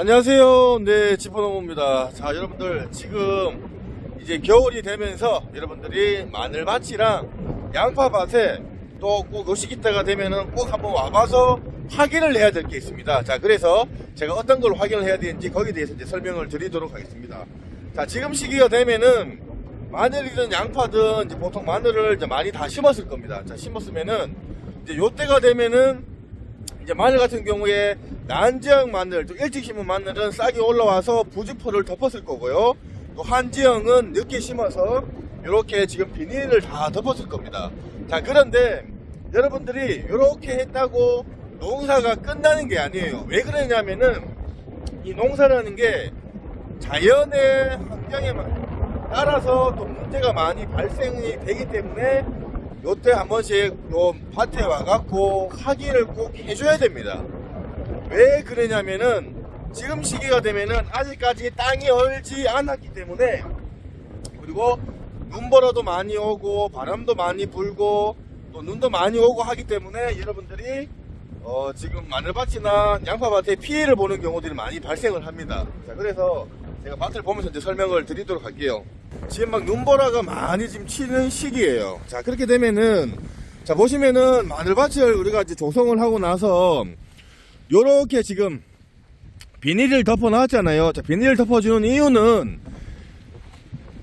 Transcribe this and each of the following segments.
안녕하세요. 네, 지포농부입니다. 자, 여러분들 지금 이제 겨울이 되면서 여러분들이 마늘밭이랑 양파밭에 또 꼭 요 시기 때가 되면은 꼭 한번 와봐서 확인을 해야 될 게 있습니다. 자, 그래서 제가 어떤 걸 확인을 해야 되는지 거기에 대해서 이제 설명을 드리도록 하겠습니다. 자, 지금 시기가 되면은 마늘이든 양파든 이제 보통 마늘을 이제 많이 다 심었을 겁니다. 자, 심었으면은 이제 요 때가 되면은 이제 마늘 같은 경우에 난지형 마늘, 또 일찍 심은 마늘은 싹이 올라와서 부직포를 덮었을 거고요. 또 한지형은 늦게 심어서 이렇게 지금 비닐을 다 덮었을 겁니다. 자, 그런데 여러분들이 이렇게 했다고 농사가 끝나는 게 아니에요. 왜 그러냐면은 이 농사라는 게 자연의 환경에 따라서 또 문제가 많이 발생이 되기 때문에 요때 한 번씩 요 밭에 와갖고 확인을 꼭 해줘야 됩니다. 왜 그러냐면은 지금 시기가 되면은 아직까지 땅이 얼지 않았기 때문에, 그리고 눈보라도 많이 오고 바람도 많이 불고 또 눈도 많이 오고 하기 때문에 여러분들이 지금 마늘밭이나 양파밭에 피해를 보는 경우들이 많이 발생을 합니다. 자, 그래서 제가 밭을 보면서 이제 설명을 드리도록 할게요. 지금 막 눈보라가 많이 지금 치는 시기예요. 자, 그렇게 되면은 자, 보시면은 마늘밭을 우리가 이제 조성을 하고 나서 요렇게 지금 비닐을 덮어 놨잖아요. 자, 비닐을 덮어주는 이유는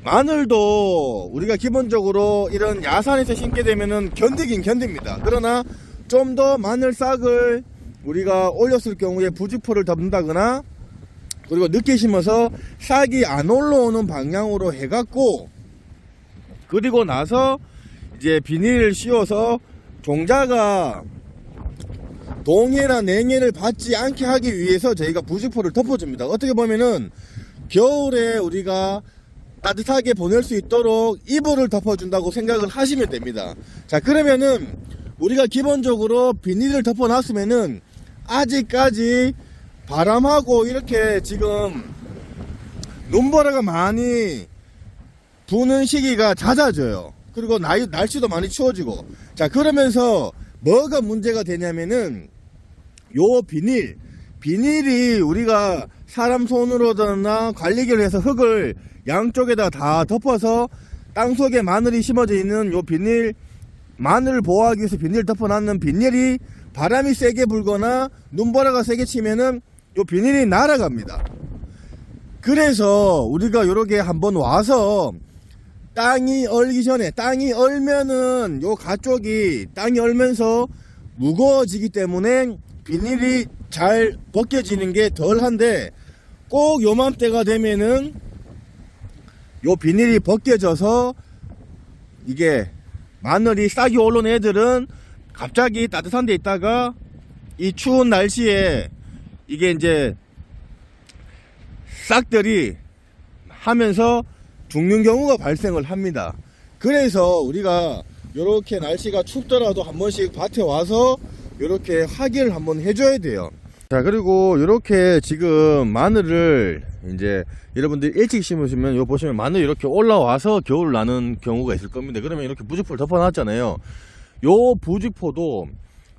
마늘도 우리가 기본적으로 이런 야산에서 심게 되면은 견디긴 견딥니다. 그러나 좀 더 마늘 싹을 우리가 올렸을 경우에 부직포를 덮는다거나, 그리고 늦게 심어서 싹이 안 올라오는 방향으로 해갖고, 그리고 나서 이제 비닐을 씌워서 종자가 동해나 냉해를 받지 않게 하기 위해서 저희가 부직포를 덮어줍니다. 어떻게 보면은 겨울에 우리가 따뜻하게 보낼 수 있도록 이불을 덮어준다고 생각을 하시면 됩니다. 자, 그러면은 우리가 기본적으로 비닐을 덮어놨으면은 아직까지 바람하고 이렇게 지금 눈보라가 많이 부는 시기가 잦아져요. 그리고 날씨도 많이 추워지고. 자, 그러면서 뭐가 문제가 되냐면은 요 비닐이 우리가 사람 손으로나 관리기를 해서 흙을 양쪽에다 다 덮어서 땅속에 마늘이 심어져 있는 요 비닐, 마늘을 보호하기 위해서 비닐을 덮어놨는 비닐이 바람이 세게 불거나 눈보라가 세게 치면은 요 비닐이 날아갑니다. 그래서 우리가 요렇게 한번 와서 땅이 얼기 전에, 땅이 얼면은 요 가쪽이 땅이 얼면서 무거워지기 때문에 비닐이 잘 벗겨지는 게 덜한데, 꼭 요맘때가 되면은 요 비닐이 벗겨져서 이게 마늘이 싹이 오른 애들은 갑자기 따뜻한 데 있다가 이 추운 날씨에 이게 이제 싹들이 하면서 죽는 경우가 발생을 합니다. 그래서 우리가 이렇게 날씨가 춥더라도 한 번씩 밭에 와서 이렇게 확인을 한번 해줘야 돼요. 자, 그리고 이렇게 지금 마늘을 이제 여러분들 일찍 심으시면 요 보시면 마늘이 이렇게 올라와서 겨울 나는 경우가 있을 겁니다. 그러면 이렇게 부직포를 덮어 놨잖아요. 요 부직포도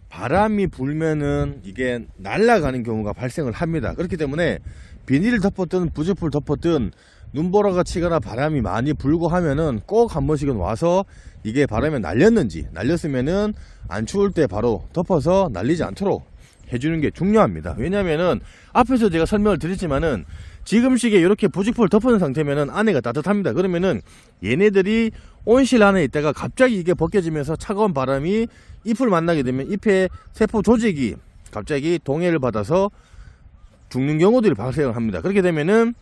바람이 불면은 이게 날아가는 경우가 발생을 합니다. 그렇기 때문에 비닐을 덮었든 부직포를 덮었든 눈보라가 치거나 바람이 많이 불고 하면은 꼭 한 번씩은 와서 이게 바람에 날렸으면은 안 추울 때 바로 덮어서 날리지 않도록 해주는 게 중요합니다. 왜냐면은 앞에서 제가 설명을 드렸지만은 지금 시기에 이렇게 부직포를 덮어놓은 상태면은 안에가 따뜻합니다. 그러면은 얘네들이 온실 안에 있다가 갑자기 이게 벗겨지면서 차가운 바람이 잎을 만나게 되면 잎의 세포 조직이 갑자기 동해를 받아서 죽는 경우들이 발생을 합니다. 그렇게 되면은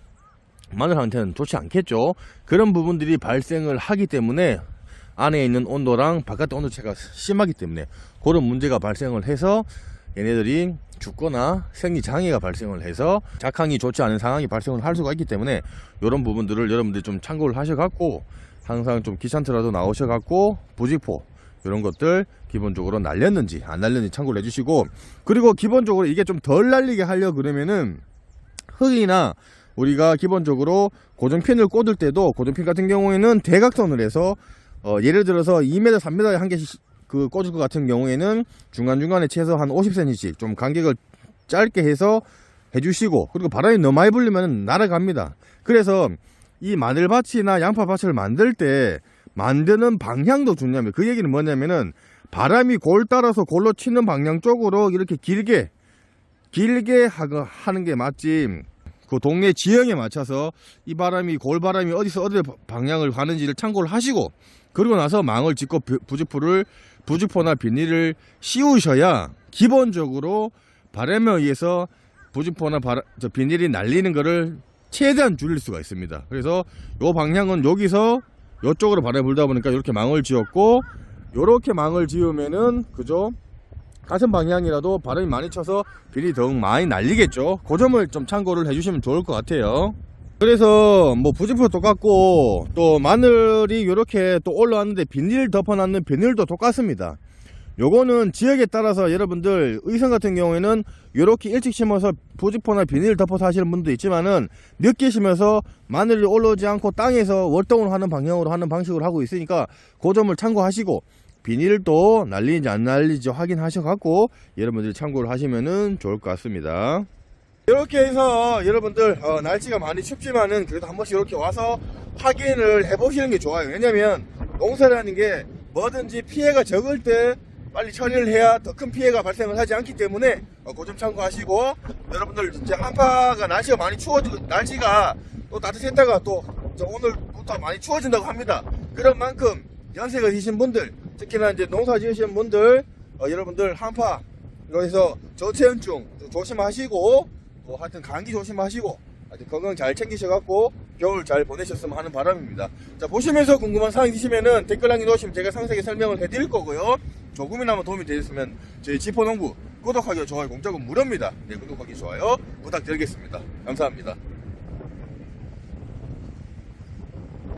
마늘한테는 좋지 않겠죠. 그런 부분들이 발생을 하기 때문에 안에 있는 온도랑 바깥의 온도 차가 심하기 때문에 그런 문제가 발생을 해서 얘네들이 죽거나 생리장애가 발생을 해서 작황이 좋지 않은 상황이 발생을 할 수가 있기 때문에 이런 부분들을 여러분들이 좀 참고를 하셔갖고 항상 좀 귀찮더라도 나오셔갖고 부직포 이런 것들 기본적으로 날렸는지 안 날렸는지 참고를 해주시고, 그리고 기본적으로 이게 좀 덜 날리게 하려고 그러면은 흙이나 우리가 기본적으로 고정핀을 꽂을 때도 고정핀 같은 경우에는 대각선을 해서 예를 들어서 2m, 3m에 한 개씩 그 꽂을 것 같은 경우에는 중간중간에 최소 한 50cm씩 좀 간격을 짧게 해서 해주시고, 그리고 바람이 너무 많이 불리면 날아갑니다. 그래서 이 마늘밭이나 양파밭을 만들 때 만드는 방향도 중요합니다. 그 얘기는 뭐냐면은 바람이 골 따라서 골로 치는 방향 쪽으로 이렇게 길게 하는 게 맞지, 그 동네 지형에 맞춰서 이 바람이 골바람이 어디서 어디 방향을 가는지를 참고를 하시고, 그리고 나서 망을 짓고 부직포나 비닐을 씌우셔야 기본적으로 바람에 의해서 부직포나 비닐이 날리는 거를 최대한 줄일 수가 있습니다. 그래서 요 방향은 여기서 이쪽으로 바람이 불다 보니까 이렇게 망을 지었고, 요렇게 망을 지으면은 그죠, 같은 방향이라도 바람이 많이 쳐서 비닐이 더욱 많이 날리겠죠. 그 점을 좀 참고를 해주시면 좋을 것 같아요. 그래서 뭐 부직포도 똑같고, 또 마늘이 이렇게 또 올라왔는데 비닐 덮어놨는 비닐도 똑같습니다. 요거는 지역에 따라서 여러분들 의성 같은 경우에는 이렇게 일찍 심어서 부직포나 비닐 덮어서 하시는 분도 있지만은, 늦게 심어서 마늘이 올라오지 않고 땅에서 월동을 하는 방향으로 하는 방식으로 하고 있으니까 그 점을 참고하시고, 비닐도 날리는지 안 날리는지 확인하셔갖고 여러분들이 참고를 하시면은 좋을 것 같습니다. 이렇게 해서 여러분들 날씨가 많이 춥지만은 그래도 한 번씩 이렇게 와서 확인을 해보시는 게 좋아요. 왜냐면 농사라는 게 뭐든지 피해가 적을 때 빨리 처리를 해야 더 큰 피해가 발생을 하지 않기 때문에 그 점 참고하시고, 여러분들 이제 한파가 날씨가 많이 추워지고, 날씨가 또 따뜻했다가 또 오늘부터 많이 추워진다고 합니다. 그런 만큼 연세가 드신 분들, 특히나 이제 농사 지으시는 분들, 여러분들 한파로 해서 저체온증 조심하시고, 하여튼 감기 조심하시고, 하여튼 건강 잘 챙기셔갖고 겨울 잘 보내셨으면 하는 바람입니다. 자, 보시면서 궁금한 사항 있으시면은 댓글 남겨놓으시면 제가 상세하게 설명을 해드릴 거고요. 조금이나마 도움이 되셨으면 저희 지포농부 구독하기, 좋아요 공짜고 무료입니다. 네, 구독하기, 좋아요 부탁드리겠습니다. 감사합니다.